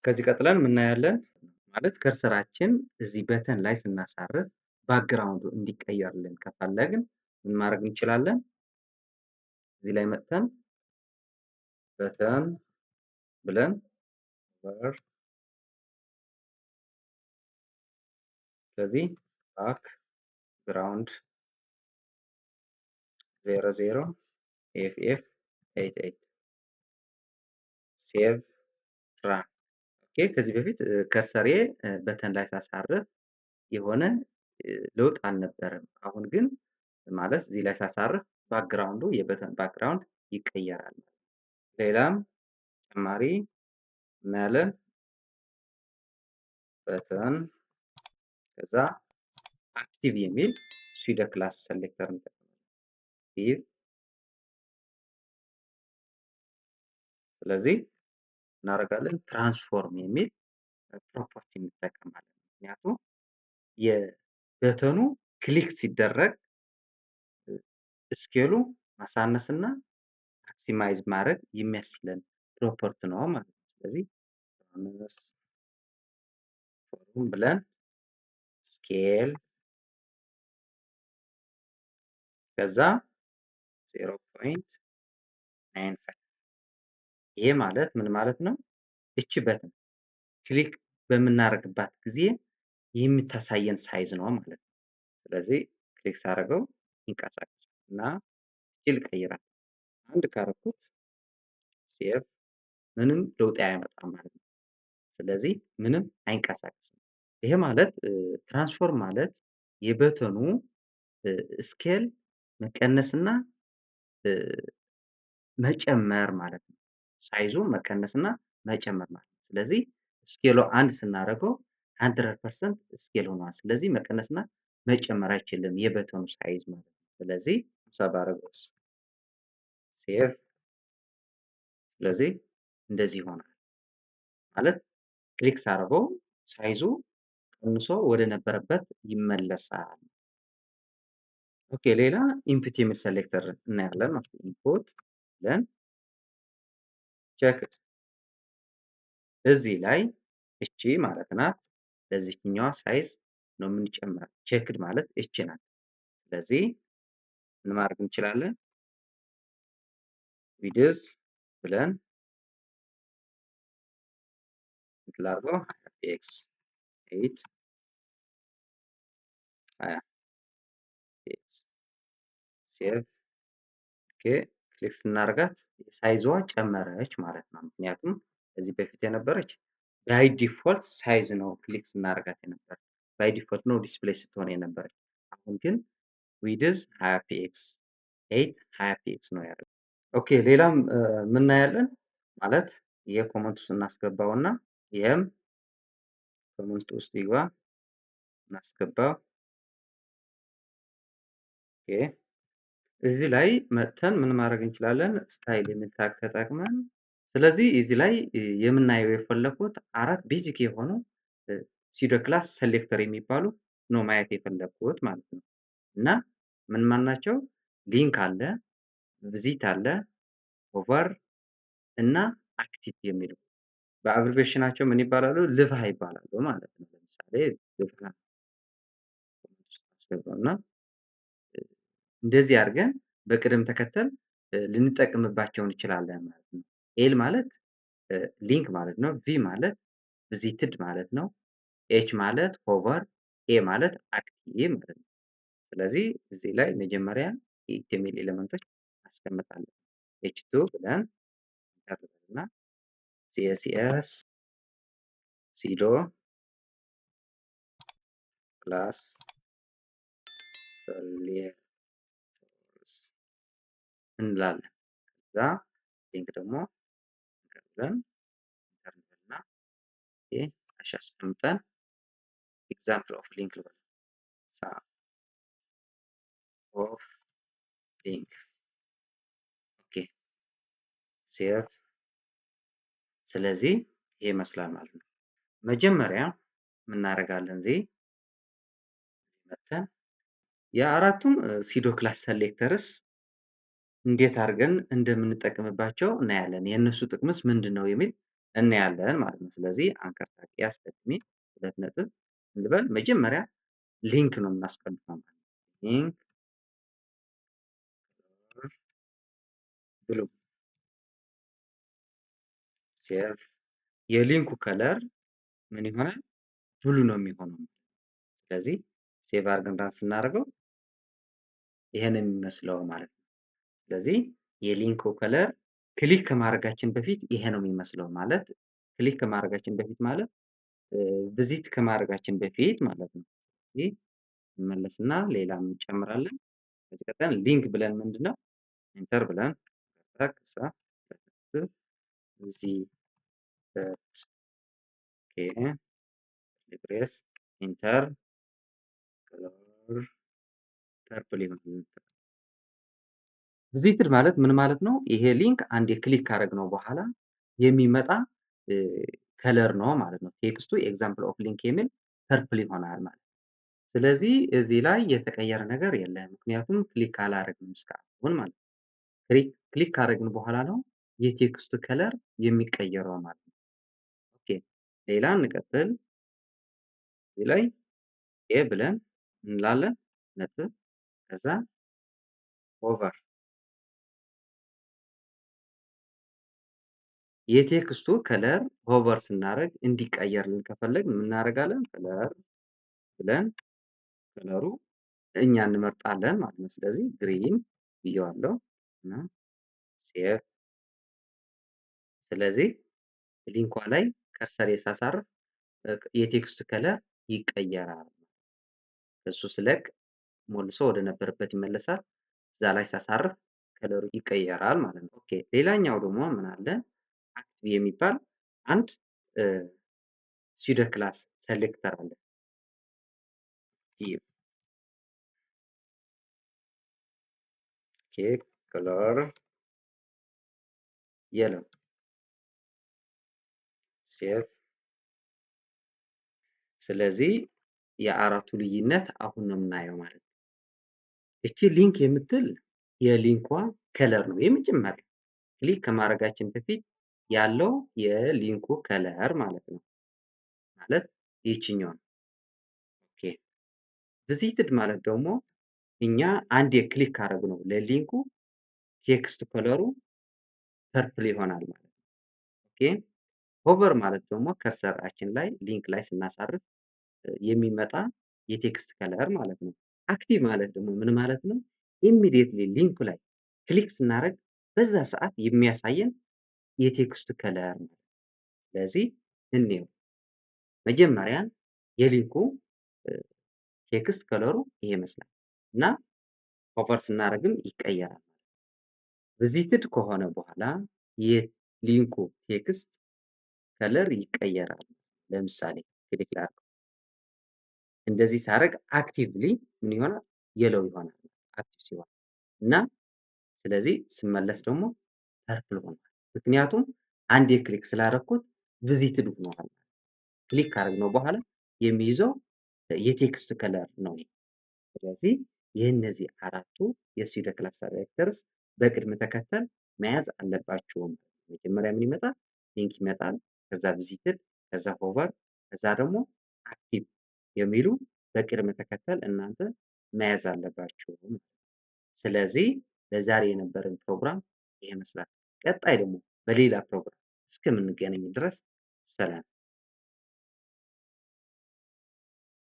ከዚህ ቀጥለን የምናያለን ማለት ከርሰራችን እዚህ በተን ላይ ስናሳርፍ ባክግራውንዱ እንዲቀየርልን ከፈለግን ምን ማድረግ እንችላለን? እዚህ ላይ መጥተን በተን ብለን ስለዚህ ባክግራውንድ 00 ff88 ሴቭ ራን። ኦኬ ከዚህ በፊት ከርሰሬ በተን ላይ ሳሳርፍ የሆነ ለውጥ አልነበረም። አሁን ግን ማለት እዚህ ላይ ሳሳርፍ ባክግራውንዱ የበተን ባክግራውንድ ይቀየራል። ሌላም ተጨማሪ እናያለን። በተን ከዛ አክቲቭ የሚል ሱዶ ክላስ ሴሌክተር እንጠቀማለን። ስለዚህ እናደርጋለን ትራንስፎርም የሚል ፕሮፐርቲ እንጠቀማለን። ምክንያቱም የበተኑ ክሊክ ሲደረግ ስኬሉ ማሳነስና ማክሲማይዝ ማድረግ የሚያስችለን ፕሮፐርቲ ነው ማለት ነው። ስለዚህ ትራንስፎርም ብለን ስኬል ከዛ 0.95 ይሄ ማለት ምን ማለት ነው? እቺ በተን ክሊክ በምናደርግባት ጊዜ የምታሳየን ሳይዝ ነው ማለት ነው። ስለዚህ ክሊክ ሳደርገው ይንቀሳቀሳል እና ስኬል ይቀይራል። አንድ ካረኩት ሴቭ ምንም ለውጥ አያመጣም ማለት ነው። ስለዚህ ምንም አይንቀሳቀስም። ይሄ ማለት ትራንስፎርም ማለት የበተኑ ስኬል መቀነስና መጨመር ማለት ነው። ሳይዙ መቀነስና መጨመር ማለት ነው። ስለዚህ ስኬሉ 1 ስናደርገው 100% ስኬል ሆኗል። ስለዚህ መቀነስና መጨመር አይችልም የበተኑ ሳይዝ ማለት ነው። ስለዚህ 50 ባደርገውስ ሴቭ ስለዚህ እንደዚህ ይሆናል ማለት ክሊክ ሳደርገው ሳይዙ ቀንሶ ወደ ነበረበት ይመለሳል። ኦኬ ሌላ ኢንፑት የሚል ሴሌክተር እናያለን ማለት ነው። ኢንፑት ብለን ቼክድ እዚህ ላይ እቺ ማለት ናት። ለዚህኛዋ ሳይዝ ነው የምንጨምረው። ቼክድ ማለት እቺ ናት። ስለዚህ ምን ማድረግ እንችላለን? ዊድዝ ብለን ላርገው ኤክስ 8 20 ኤክስ ሴቭ ኦኬ ክሊክ ስናደርጋት ሳይዝዋ ጨመረች ማለት ነው። ምክንያቱም ከዚህ በፊት የነበረች ባይ ዲፎልት ሳይዝ ነው ክሊክ ስናደርጋት የነበረ ባይ ዲፎልት ነው ዲስፕሌይ ስትሆን የነበረች። አሁን ግን ዊድዝ 20 ፒኤክስ 8 20 ፒኤክስ ነው ያደረገው። ኦኬ ሌላም ምናያለን ማለት የኮመንት ውስጥ እናስገባውና ይሄም ኮመንት ውስጥ ይግባ እናስገባው። ኦኬ እዚህ ላይ መጥተን ምን ማድረግ እንችላለን? ስታይል የሚል ታግ ተጠቅመን ስለዚህ እዚህ ላይ የምናየው የፈለኩት አራት ቤዚክ የሆኑ ሱዶ ክላስ ሴሌክተር የሚባሉ ነው ማየት የፈለኩት ማለት ነው። እና ምን ማን ናቸው? ሊንክ አለ፣ ቪዚት አለ፣ ሆቨር እና አክቲቭ የሚሉ በአብሪቬሽናቸው ምን ይባላሉ? ልቭሃ ይባላሉ ማለት ነው። ለምሳሌ ልቭሃ አስገባውና እንደዚህ አድርገን በቅደም ተከተል ልንጠቀምባቸው እንችላለን ማለት ነው። ኤል ማለት ሊንክ ማለት ነው። ቪ ማለት ቪዚትድ ማለት ነው። ኤች ማለት ሆቨር፣ ኤ ማለት አክቲቭ ማለት ነው። ስለዚህ እዚህ ላይ መጀመሪያ የኤችቲኤምኤል ኤሌመንቶች አስቀምጣለን። ኤች2 ብለን እና ሲኤስኤስ ሲዶ ክላስ ሴሌክተርስ እንላለን። ከዛ ሊንክ ደግሞ ብለን ኢንተርኔትና ይሄ አስቀምጠን ኤግዛምፕል ኦፍ ሊንክ ልበል ኦፍ ሊንክ ኦኬ ሴቭ። ስለዚህ ይሄ ይመስላል ማለት ነው። መጀመሪያ እናደርጋለን እዚህ መተን የአራቱም ሱዶ ክላስ ሴሌክተርስ እንዴት አድርገን እንደምንጠቀምባቸው እናያለን። የእነሱ ጥቅምስ ምንድን ነው የሚል እናያለን ማለት ነው። ስለዚህ አንከር ታጌ አስቀድሜ 2 ነጥብ እንበል። መጀመሪያ ሊንክ ነው የምናስቀምጠው ማለት ነው። ሊንክ ብሉ ሴቭ የሊንኩ ከለር ምን ይሆናል? ብሉ ነው የሚሆነው። ስለዚህ ሴቭ አድርገን ራን ስናደርገው ይሄን የሚመስለው ማለት ነው። ስለዚህ የሊንኩ ከለር ክሊክ ከማድረጋችን በፊት ይሄ ነው የሚመስለው ማለት ክሊክ ከማድረጋችን በፊት ማለት ቪዚት ከማድረጋችን በፊት ማለት ነው። ስለዚህ እንመለስና ሌላም እንጨምራለን። ከዚህ ቀጥለን ሊንክ ብለን ምንድነው ኢንተር ብለን ከዛ እዚህ ኦኬ ሪፕሬስ ኢንተር ከለር ፐርፕል ይሆናል። ቪዚትድ ማለት ምን ማለት ነው? ይሄ ሊንክ አንዴ ክሊክ ካደረግነው በኋላ የሚመጣ ከለር ነው ማለት ነው። ቴክስቱ ኤግዛምፕል ኦፍ ሊንክ የሚል ፐርፕል ይሆናል ማለት ነው። ስለዚህ እዚህ ላይ የተቀየረ ነገር የለም። ምክንያቱም ክሊክ አላደረግንም እስካሁን ማለት ነው። ክሊክ ካደረግን በኋላ ነው የቴክስቱ ከለር የሚቀየረው ማለት ነው። ኦኬ ሌላ እንቀጥል። እዚህ ላይ ኤ ብለን እንላለን ነጥብ ከዛ ኦቨር የቴክስቱ ከለር ሆቨር ስናደርግ እንዲቀየርልን ከፈለግን ምን እናደርጋለን? ከለር ብለን ከለሩ እኛ እንመርጣለን ማለት ነው። ስለዚህ ግሪን ብየዋለሁ እና ሴቭ። ስለዚህ ሊንኳ ላይ ከርሰሬ ሳሳርፍ የቴክስቱ ከለር ይቀየራል። እሱ ስለቅ ሞልሶ ወደ ነበረበት ይመለሳል። እዛ ላይ ሳሳርፍ ከለሩ ይቀየራል ማለት ነው። ኦኬ ሌላኛው ደግሞ ምን አለ? አክቲቭ የሚባል አንድ ሱዶ ክላስ ሴሌክተር አለ። አክቲቭ ኦኬ ከለር የሎ ሴቭ። ስለዚህ የአራቱ ልዩነት አሁን ነው የምናየው ማለት ነው። እቺ ሊንክ የምትል የሊንኳ ከለር ነው የመጀመሪያ ክሊክ ከማድረጋችን በፊት ያለው የሊንኩ ከለር ማለት ነው። ማለት ይችኛው ነው። ኦኬ ቪዚትድ ማለት ደግሞ እኛ አንድ የክሊክ ካደረግነው ለሊንኩ ቴክስት ከለሩ ፐርፕል ይሆናል ማለት ነው። ኦኬ ሆቨር ማለት ደግሞ ከርሰራችን ላይ ሊንክ ላይ ስናሳርፍ የሚመጣ የቴክስት ከለር ማለት ነው። አክቲቭ ማለት ደግሞ ምን ማለት ነው? ኢሚዲየትሊ ሊንኩ ላይ ክሊክ ስናደርግ በዛ ሰዓት የሚያሳየን የቴክስት ከለር ነው። ስለዚህ እንየው። መጀመሪያ የሊንኩ ቴክስት ከለሩ ይሄ ይመስላል እና ሆቨር ስናደርግም ይቀየራል። ቪዚትድ ከሆነ በኋላ የሊንኩ ቴክስት ከለር ይቀየራል። ለምሳሌ ክሊክ ላድርገው። እንደዚህ ሳደርግ አክቲቭሊ ምን ይሆናል? የሎው ይሆናል አክቲቭ ሲሆን እና ስለዚህ ስመለስ ደግሞ ፐርፕል ሆኗል። ምክንያቱም አንዴ ክሊክ ስላደረኩት ቪዚትድ ሆኗል። ክሊክ ካደረግነው በኋላ የሚይዘው የቴክስት ከለር ነው። ስለዚህ የእነዚህ አራቱ የሱዶ ክላስ ሴሌክተርስ በቅድመ ተከተል መያዝ አለባችሁ። መጀመሪያ ምን ይመጣል? ሊንክ ይመጣል። ከዛ ቪዚትድ፣ ከዛ ሆቨር፣ ከዛ ደግሞ አክቲቭ የሚሉ በቅድመ ተከተል እናንተ መያዝ አለባችሁ። ስለዚህ ለዛሬ የነበረን ፕሮግራም ይሄ ይመስላል። ቀጣይ ደግሞ በሌላ ፕሮግራም እስከምንገናኝ ድረስ ሰላም።